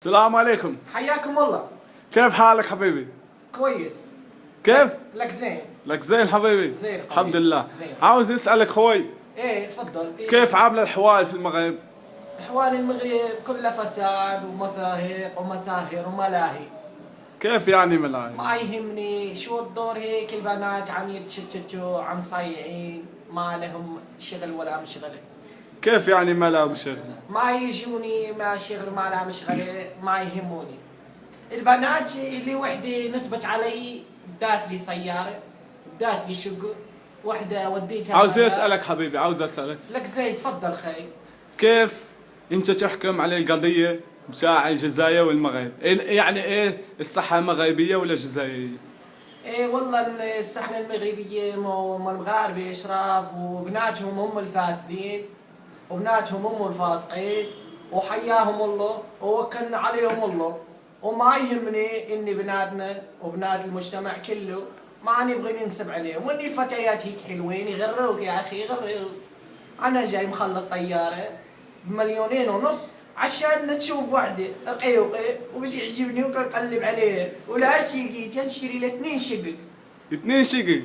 السلام عليكم. حياكم الله. كيف حالك حبيبي؟ كويس. كيف؟ لك زين. لك زين حبيبي؟ زين حبيبي. الحمد لله. زين. عاوز اسألك خوي. ايه تفضل. إيه؟ كيف عاملة الحوال في المغرب؟ احوال المغرب كلها فساد ومزاهق ومساهر وملاهي. كيف يعني ملاهي؟ ما يهمني شو الدور، هيك البنات عم يتشتتوا عم صايعين ما لهم شغل ولا مشغله. كيف يعني ملاهي وشغل؟ ما يجوني ما شغل ما لا مشغله ما يهموني. البنات اللي وحده نسبت علي دات لي سياره، دات لي شقه، وحده وديتها. عاوز اسألك حبيبي، عاوز اسألك. لك زين تفضل خي. كيف انت تحكم على القضية بتاع الجزائر والمغرب؟ يعني ايه الصحة مغربية ولا جزائرية؟ ايه والله السحنة المغربية المغاربة اشراف، وبناتهم هم الفاسدين وبناتهم هم الفاسقين، وحياهم الله ووكلنا عليهم الله. وما يهمني اني بناتنا وبنات المجتمع كله ما نبغي ننسب عليهم، واني الفتيات هيك حلوين يغروك يا اخي يغروك. انا جاي مخلص طيارة ب2.5 عشان تشوف وحده رقيقه ويجي يعجبني وقلب عليه، ولا شقي تنشري ل2 شقق. 2 شقق.